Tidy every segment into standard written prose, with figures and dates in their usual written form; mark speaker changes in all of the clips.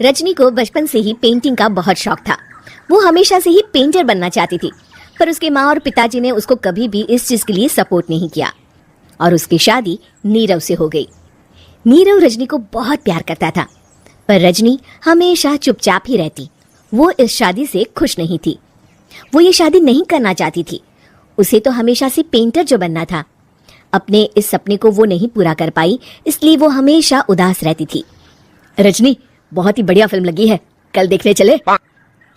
Speaker 1: रजनी को बचपन से ही पेंटिंग का बहुत शौक था। वो हमेशा से ही पेंटर बनना चाहती थी, पर उसके माँ और पिताजी ने उसको कभी भी इस चीज के लिए सपोर्ट नहीं किया और उसकी शादी नीरव से हो गई। नीरव रजनी को बहुत प्यार करता था, पर रजनी हमेशा चुपचाप ही रहती। वो इस शादी से खुश नहीं थी। वो ये शादी नहीं करना चाहती थी। उसे तो हमेशा से पेंटर जो बनना था। अपने इस सपने को वो नहीं पूरा कर पाई, इसलिए वो हमेशा उदास रहती थी।
Speaker 2: रजनी, बहुत ही बढ़िया फिल्म लगी है, कल देखने चले?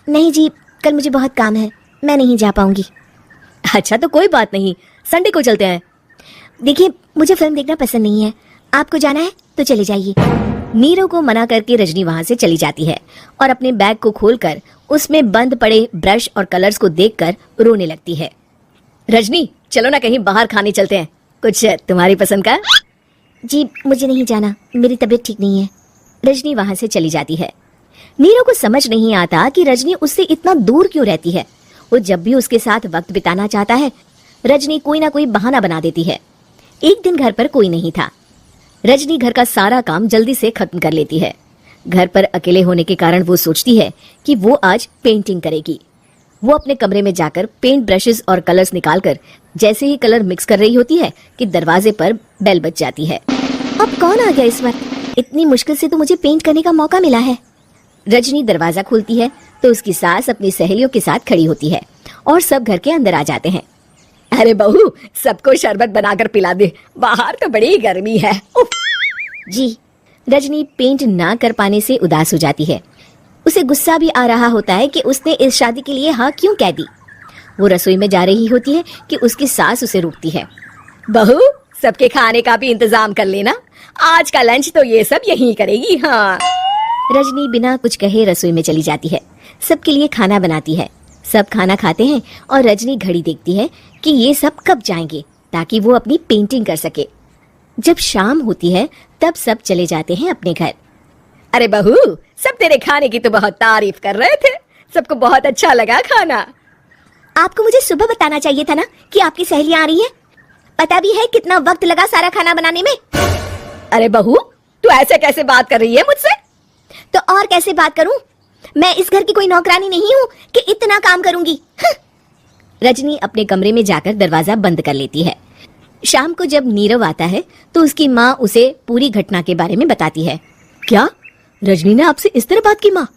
Speaker 1: नहीं जी, कल मुझे बहुत काम है, मैं नहीं जा पाऊंगी।
Speaker 2: अच्छा तो कोई बात नहीं, संडे को चलते हैं।
Speaker 1: देखिए, मुझे फिल्म देखना पसंद नहीं है। आपको जाना है तो चले जाइए।
Speaker 2: नीरव को मना करके रजनी वहां से चली जाती है और अपने बैग को खोलकर उसमें बंद पड़े ब्रश और कलर्स को देखकर रोने लगती है। रजनी, चलो ना कहीं बाहर खाने चलते हैं, कुछ तुम्हारी पसंद का।
Speaker 1: जी मुझे नहीं जाना, मेरी तबीयत ठीक नहीं है।
Speaker 2: रजनी वहां से चली जाती है। नीरव को समझ नहीं आता कि रजनी उससे इतना दूर क्यों रहती है। वो जब भी उसके साथ वक्त बिताना चाहता है, रजनी कोई ना कोई बहाना बना देती है। एक दिन घर पर कोई नहीं था। रजनी घर का सारा काम जल्दी से खत्म कर लेती है। घर पर अकेले होने के कारण वो सोचती है कि वो आज पेंटिंग करेगी। वो अपने कमरे में जाकर पेंट ब्रशेस और कलर्स निकालकर जैसे ही कलर मिक्स कर रही होती है कि दरवाजे पर बेल बज जाती है।
Speaker 1: अब कौन आ गया इस वक्त? इतनी मुश्किल से तो मुझे पेंट करने का मौका मिला है।
Speaker 2: रजनी दरवाजा खोलती है तो उसकी सास अपनी सहेलियों के साथ खड़ी होती है और सब घर के अंदर आ जाते हैं। अरे बहू, सबको शरबत बनाकर पिला दे, बाहर तो बड़ी गर्मी है।
Speaker 1: जी।
Speaker 2: रजनी पेंट ना कर पाने से उदास हो जाती है। उसे गुस्सा भी आ रहा होता है कि उसने इस शादी के लिए हाँ क्यों कह दी। वो रसोई में जा रही होती है कि उसकी सास उसे रोकती है। बहू, सबके खाने का भी इंतजाम कर लेना, आज का लंच तो ये सब यहीं करेगी। हाँ। रजनी बिना कुछ कहे रसोई में चली जाती है। सबके लिए खाना बनाती है। सब खाना खाते हैं और रजनी घड़ी देखती है कि ये सब कब जाएंगे ताकि वो अपनी पेंटिंग कर सके। जब शाम होती है तब सब चले जाते हैं अपने घर। अरे बहू, सब तेरे खाने की तो बहुत तारीफ कर रहे थे, सबको बहुत अच्छा लगा खाना।
Speaker 1: आपको मुझे सुबह बताना चाहिए था ना कि आपकी सहेलियां आ रही हैं। पता भी है कितना वक्त लगा सारा खाना बनाने में।
Speaker 2: अरे बहू, तू ऐसे कैसे बात कर रही है मुझसे?
Speaker 1: तो और कैसे बात करूं? मैं इस घर की कोई नौकरानी नहीं हूं कि इतना काम करूंगी।
Speaker 2: रजनी अपने कमरे में जाकर दरवाजा बंद कर लेती है। शाम को जब नीरव आता है तो उसकी माँ उसे पूरी घटना के बारे में बताती है। क्या रजनी ने आपसे इस तरह बात की माँ?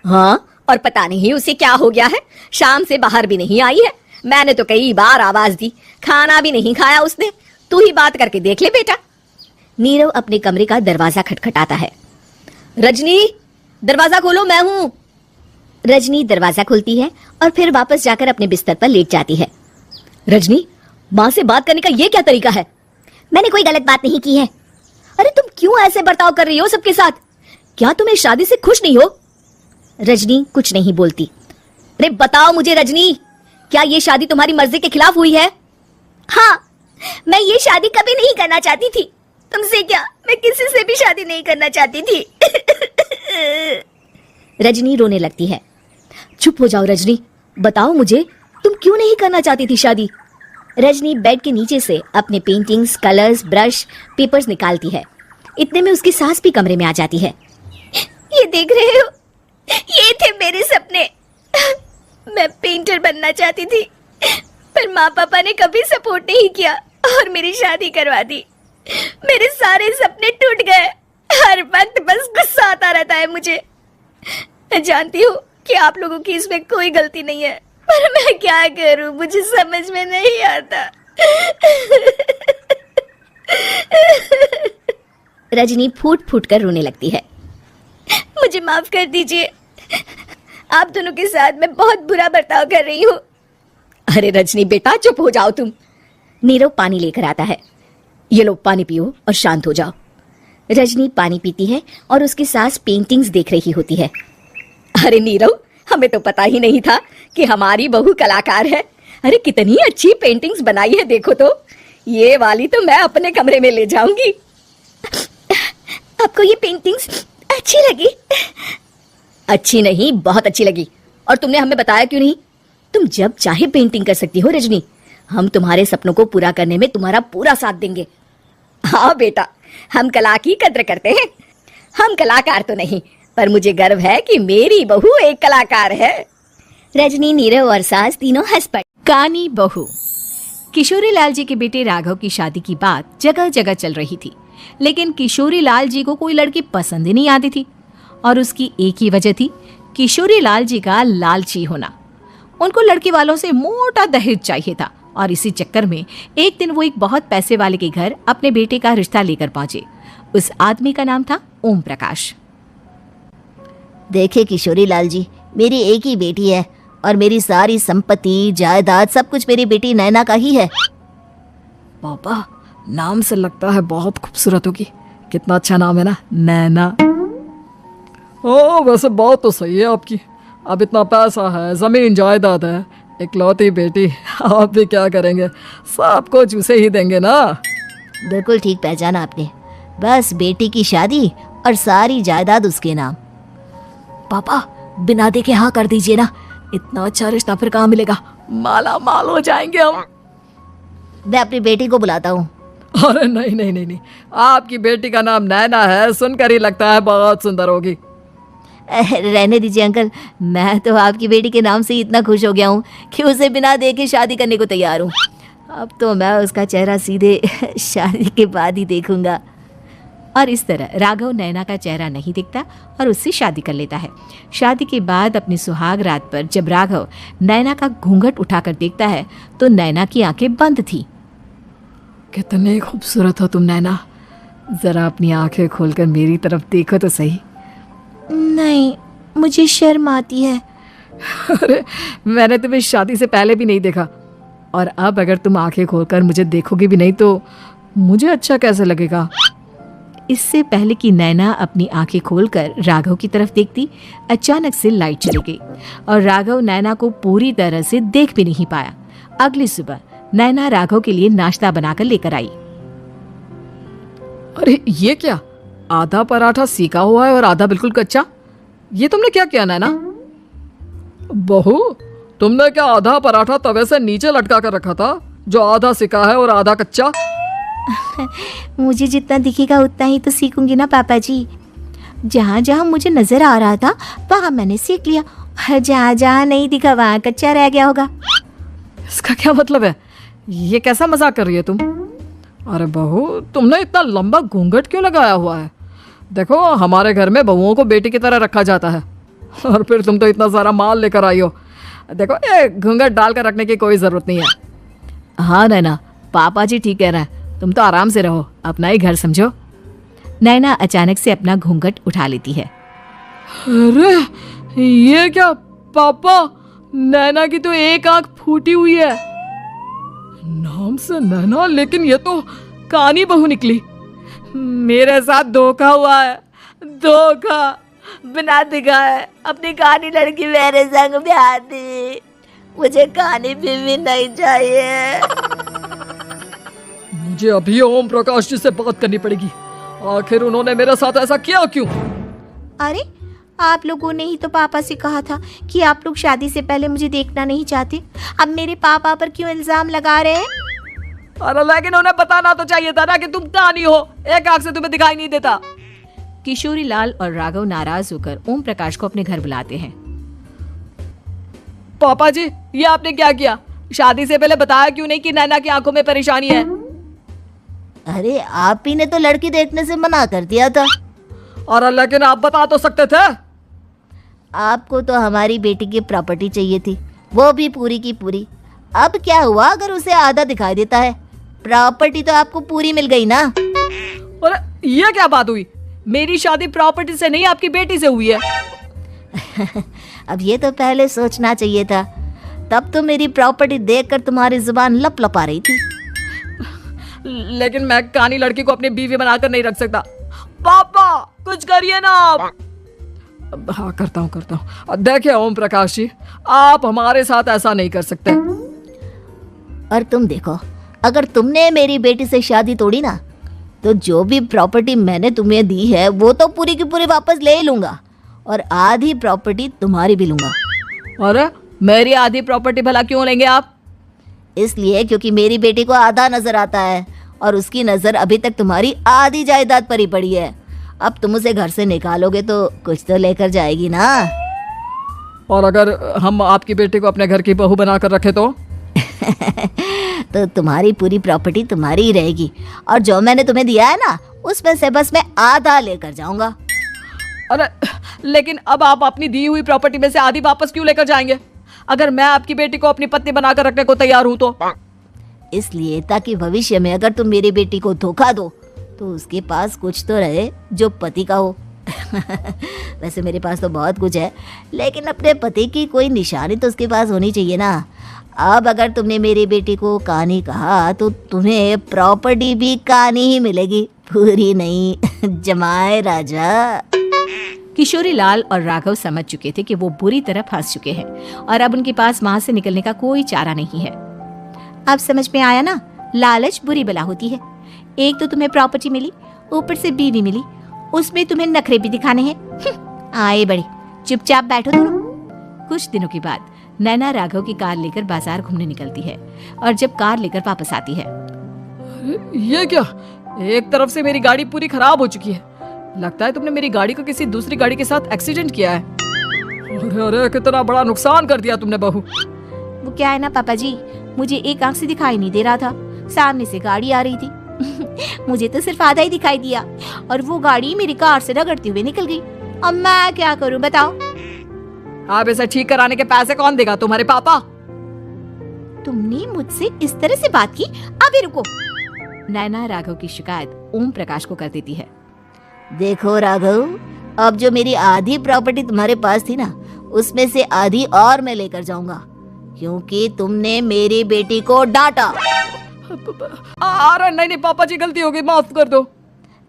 Speaker 2: हाँ, और पता नहीं उसे क्या हो गया है, शाम से बाहर भी नहीं आई है। मैंने तो कई बार आवाज दी, खाना भी नहीं खाया उसने। तू ही बात करके देख ले बेटा। नीरव अपने कमरे का दरवाजा खटखटाता है। रजनी, दरवाजा खोलो, मैं हूँ। रजनी दरवाजा खोलती है और फिर वापस जाकर अपने बिस्तर पर लेट जाती है। रजनी, माँ से बात करने का ये क्या तरीका है?
Speaker 1: मैंने कोई गलत बात नहीं की है।
Speaker 2: अरे तुम क्यों ऐसे बर्ताव कर रही हो सबके साथ? क्या तुम इस शादी से खुश नहीं हो? रजनी कुछ नहीं बोलती। अरे बताओ मुझे रजनी, क्या ये शादी तुम्हारी मर्जी के खिलाफ हुई है?
Speaker 1: हाँ, मैं ये शादी कभी नहीं करना चाहती थी। तुमसे क्या, मैं किसी से भी शादी नहीं करना चाहती थी।
Speaker 2: रजनी रोने लगती है। चुप हो जाओ रजनी, बताओ मुझे, तुम क्यों नहीं करना चाहती थी शादी? रजनी बेड के नीचे से अपने पेंटिंग्स, कलर्स, ब्रश, पेपर्स निकालती है। इतने में उसकी सास भी कमरे में आ जाती है।
Speaker 1: ये देख रहे हो, ये थे मेरे सपने। मैं पेंटर बनना चाहती थी, पर माँ पापा ने कभी सपोर्ट नहीं किया और मेरी शादी करवा दी। मेरे सारे सपने टूट गए। हर वक्त बस गुस्सा आता रहता है मुझे। मैं जानती हूँ कि आप लोगों की इसमें कोई गलती नहीं है, पर मैं क्या करूं, मुझे समझ में नहीं आता।
Speaker 2: रजनी फूट फूट कर रोने लगती है।
Speaker 1: मुझे माफ कर दीजिए, आप दोनों के साथ मैं बहुत बुरा बर्ताव कर रही हूँ।
Speaker 2: अरे रजनी बेटा, चुप हो जाओ तुम। नीरव पानी लेकर आता है। ये लो पानी पियो और शांत हो जाओ। रजनी पानी पीती है और उसकी सास पेंटिंग्स देख रही होती है। अरे नीरव, हमें तो पता ही नहीं था कि हमारी बहू कलाकार है। अरे कितनी अच्छी पेंटिंग्स बनाई है, देखो तो। ये वाली तो मैं अपने कमरे में ले जाऊंगी।
Speaker 1: आपको ये पेंटिंग्स अच्छी लगी?
Speaker 2: अच्छी नहीं, बहुत अच्छी लगी। और तुमने हमें बताया क्यों नहीं? तुम जब चाहे पेंटिंग कर सकती हो रजनी। हम तुम्हारे सपनों को पूरा करने में तुम्हारा पूरा साथ देंगे। हाँ बेटा, हम कला की कद्र करते हैं। हम कलाकार तो नहीं,
Speaker 1: पर मुझे गर्व है कि मेरी बहू एक कलाकार है।
Speaker 2: रजनी, नीरव और सास तीनों हंस पड़े।
Speaker 3: कहानी बहू। किशोरी लाल जी के बेटे राघव की शादी की बात जगह जगह चल रही थी, लेकिन किशोरी लाल जी को कोई लड़की पसंद ही नहीं आती थी। और उसकी एक ही वजह थी, किशोरी लाल जी का लालची होना। उनको लड़की वालों से मोटा दहेज चाहिए था और इसी चक्कर में एक दिन वो एक बहुत पैसे वाले के घर अपने बेटे का रिश्ता लेकर पहुंचे। उस आदमी का नाम था ओम प्रकाश।
Speaker 2: देखे किशोरी लाल जी, मेरी एक ही बेटी है और मेरी सारी संपत्ति, जायदाद, सब कुछ मेरी बेटी नैना का ही है।
Speaker 4: पापा, नाम से लगता है बहुत खूबसूरत होगी। कितना अच्छा नाम है ना, नैना। वैसे बात तो सही है आपकी। अब इतना पैसा है, जमीन जायदाद है, इकलौती बेटी, आप भी क्या करेंगे? सब कुछ उसे ही देंगे ना।
Speaker 2: बिल्कुल ठीक पहचाना आपने। बस बेटी की शादी और सारी जायदाद उसके नाम।
Speaker 4: पापा, बिना देखे हाँ कर दीजिए ना। इतना अच्छा रिश्ता फिर कहाँ मिलेगा? माला माल हो जाएंगे हम।
Speaker 2: मैं अपनी बेटी को बुलाता हूँ।
Speaker 4: अरे नहीं नहीं नहीं नहीं, आपकी बेटी का नाम नैना है, सुनकर ही लगता है बहुत सुंदर होगी।
Speaker 2: रहने दीजिए अंकल, मैं तो आपकी बेटी के नाम से ही इतना खुश हो गया हूँ कि उसे बिना देखे शादी करने को तैयार हूँ। अब तो मैं उसका चेहरा सीधे शादी के बाद ही देखूंगा।
Speaker 3: और इस तरह राघव नैना का चेहरा नहीं देखता और उससे शादी कर लेता है। शादी के बाद अपनी सुहाग रात पर जब राघव नैना का घूंघट उठाकर देखता है तो नैना की आंखें बंद थी।
Speaker 4: कितनी खूबसूरत हो तुम नैना, जरा अपनी आंखें खोलकर मेरी तरफ देखो तो सही।
Speaker 3: नहीं, मुझे शर्म आती है।
Speaker 4: अरे, मैंने तुम्हें शादी से पहले भी नहीं देखा, और अब अगर तुम आंखें खोलकर मुझे देखोगी भी नहीं तो मुझे अच्छा कैसे लगेगा?
Speaker 3: इससे पहले कि नैना अपनी आंखें खोलकर राघव की तरफ देखती, अचानक से लाइट चली गई और राघव नैना को पूरी तरह से देख भी नहीं पाया। अगली सुबह नैना राघव के लिए नाश्ता बनाकर लेकर आई।
Speaker 4: अरे ये क्या, आधा पराठा सीका हुआ है और आधा बिल्कुल कच्चा। ये तुमने क्या किया नैना? बहू, तुमने क्या आधा पराठा तवे से नीचे लटका कर रखा था, जो आधा सीका है और आधा कच्चा?
Speaker 3: मुझे जितना दिखेगा उतना ही तो सीखूंगी ना पापा जी। जहाँ जहाँ मुझे नजर आ रहा था वहाँ मैंने सीख लिया, और जहाँ जहाँ नहीं दिखा वहाँ कच्चा रह गया होगा।
Speaker 4: इसका क्या मतलब है? ये कैसा मजाक कर रही है तुम? अरे बहू, तुमने इतना लंबा घूंघट क्यों लगाया हुआ है? देखो, हमारे घर में बहुओं को बेटी की तरह रखा जाता है, और फिर तुम तो इतना सारा माल लेकर आई हो। देखो, ये घूंघट डालकर रखने की कोई ज़रूरत नहीं है।
Speaker 3: हाँ नैना, पापा जी ठीक कह रहे हैं, तुम तो आराम से रहो, अपना ही घर समझो। नैना अचानक से अपना घूंघट उठा लेती है।
Speaker 4: अरे ये क्या पापा, नैना की तो एक आंख फूटी हुई है। नाम से नैना, लेकिन ये तो कानी बहू निकली। मेरे साथ धोखा हुआ है, धोखा।
Speaker 2: बिना दिखाए अपनी कहानी लड़की मेरे संग ब्याह दी। मुझे कहानी भी नहीं चाहिए।
Speaker 4: मुझे अभी ओम प्रकाश जी से बात करनी पड़ेगी। आखिर उन्होंने मेरे साथ ऐसा किया क्यों?
Speaker 3: अरे, आप लोगों ने ही तो पापा से कहा था कि आप लोग शादी से पहले मुझे देखना नहीं चाहते। अब मेरे पापा पर क्यों इल्जाम लगा रहे हैं?
Speaker 4: अरे लेकिन उन्हें बताना तो चाहिए था ना कि तुम कानी हो, एक आंख से तुम्हें दिखाई नहीं देता।
Speaker 3: किशोरी लाल और राघव नाराज होकर ओम प्रकाश को अपने घर बुलाते हैं।
Speaker 4: पापा जी, ये आपने क्या किया? शादी से पहले बताया क्यों नहीं कि नैना की आंखों में परेशानी है?
Speaker 2: अरे आप ही ने तो लड़की देखने से मना कर दिया था।
Speaker 4: और लेकिन आप बता तो सकते थे।
Speaker 2: आपको तो हमारी बेटी की प्रॉपर्टी चाहिए थी, वो भी पूरी की पूरी। अब क्या हुआ अगर उसे आधा दिखाई देता है? प्रॉपर्टी तो आपको पूरी मिल गई ना।
Speaker 4: अरे ये क्या बात हुई? मेरी शादी प्रॉपर्टी से नहीं, आपकी बेटी से हुई है।
Speaker 2: अब ये तो पहले सोचना चाहिए था, तब तो मेरी प्रॉपर्टी देखकर तुम्हारी जुबान लप लप आ रही थी।
Speaker 4: लेकिन मैं कानी लड़की को अपनी बीवी बनाकर नहीं रख सकता। पापा, कुछ करिए ना आप। हाँ, करता हूँ। देखिए ओम प्रकाश जी, आप हमारे साथ ऐसा नहीं कर सकते।
Speaker 2: और तुम देखो, अगर तुमने मेरी बेटी से शादी तोड़ी ना, तो जो भी प्रॉपर्टी मैंने तुम्हें दी है वो तो पूरी की पूरी वापस ले लूंगा, और आधी प्रॉपर्टी तुम्हारी भी लूंगा।
Speaker 4: अरे मेरी आधी प्रॉपर्टी भला क्यों लेंगे आप?
Speaker 2: इसलिए क्योंकि मेरी बेटी को आधा नजर आता है और उसकी नजर अभी तक तुम्हारी आधी जायदाद पर ही पड़ी है। अब तुम उसे घर से निकालोगे तो कुछ तो लेकर जाएगी ना।
Speaker 4: और अगर हम आपकी बेटी को अपने घर की बहू बनाकर रखे तो?
Speaker 2: तो तुम्हारी पूरी प्रॉपर्टी तुम्हारी ही रहेगी, और जो मैंने तुम्हें दिया है ना उसमें से बस मैं आधा लेकर जाऊंगा।
Speaker 4: अरे लेकिन अब आप अपनी दी हुई प्रॉपर्टी में से आधी वापस क्यों लेकर जाएंगे? अगर मैं आपकी बेटी को अपनी पत्नी बनाकर रखने को तैयार हूं तो?
Speaker 2: इसलिए ताकि भविष्य में अगर तुम मेरी बेटी को धोखा दो तो उसके पास कुछ तो रहे जो पति का हो। वैसे मेरे पास तो बहुत कुछ है, लेकिन अपने पति की कोई निशानी तो उसके पास होनी चाहिए ना। अब अगर तुमने मेरी बेटी को कहानी कहा तो तुम्हें प्रॉपर्टी भी कहानी ही मिलेगी, पूरी नहीं। जमाए राजा।
Speaker 3: किशोरी लाल और राघव समझ चुके थे कि वो बुरी तरह फंस चुके हैं और अब उनके पास वहां से निकलने का कोई चारा नहीं है। अब समझ में आया ना, लालच बुरी बला होती है। एक तो तुम्हें प्रॉपर्टी मिली, ऊपर से बीवी मिली, उसमें तुम्हें नखरे भी दिखाने हैं। आए बड़े, चुपचाप बैठो दोनों। कुछ दिनों के बाद नैना राघव की कार लेकर बाजार घूमने निकलती है और जब कार लेकर वापस आती है,
Speaker 4: ये क्या? एक तरफ से मेरी गाड़ी पूरी खराब हो चुकी है। लगता है तुमने मेरी गाड़ी को किसी दूसरी गाड़ी के साथ एक्सीडेंट किया है। अरे अरे, कितना बड़ा नुकसान कर दिया तुमने बहू।
Speaker 3: वो क्या है ना पापा जी, मुझे एक आंख से दिखाई नहीं दे रहा था, सामने से गाड़ी आ रही थी। मुझे तो सिर्फ आधा ही दिखाई दिया और वो गाड़ी मेरी कार से रगड़ती हुई निकल गई। अब मैं क्या करूं बताओ?
Speaker 4: आप इसे ठीक कराने के पैसे कौन देगा? तुम्हारे पापा।
Speaker 3: तुमने मुझसे इस तरह से बात की? अभी रुको। नैना राघव की शिकायत ओम प्रकाश को कर देती है।
Speaker 2: देखो राघव, अब जो मेरी आधी प्रॉपर्टी तुम्हारे पास थी ना उसमें से आधी और मैं लेकर जाऊंगा, क्योंकि तुमने मेरी बेटी को डांटा।
Speaker 4: अरे नहीं पापा जी, गलती हो गई, माफ कर दो।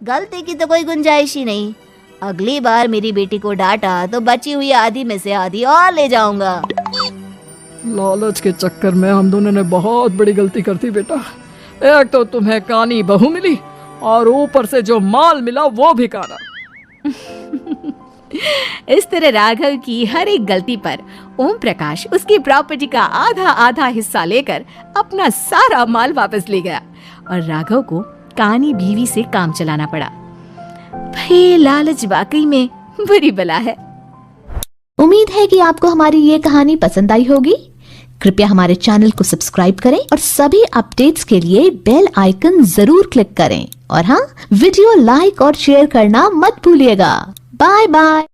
Speaker 2: गलती की तो कोई गुंजाइश ही नहीं। अगली बार मेरी बेटी को डांटा तो बची हुई आधी में से आधी और ले जाऊंगा।
Speaker 4: लालच के चक्कर में हम दोनों ने बहुत बड़ी गलती कर दी बेटा। एक तो तुम्हें कानी बहू मिली और ऊपर से जो माल मिला वो भी काना।
Speaker 3: इस तरह राघव की हर एक गलती पर ओम प्रकाश उसकी प्रॉपर्टी का आधा आधा हिस्सा लेकर अपना सारा माल वापस ले गया और राघव को कानी बीवी से काम चलाना पड़ा। भाई लालच वाकई में बुरी बला है।
Speaker 1: उम्मीद है कि आपको हमारी ये कहानी पसंद आई होगी। कृपया हमारे चैनल को सब्सक्राइब करें और सभी अपडेट्स के लिए बेल आइकन जरूर क्लिक करें। और हाँ, वीडियो लाइक और शेयर करना मत भूलिएगा। Bye bye.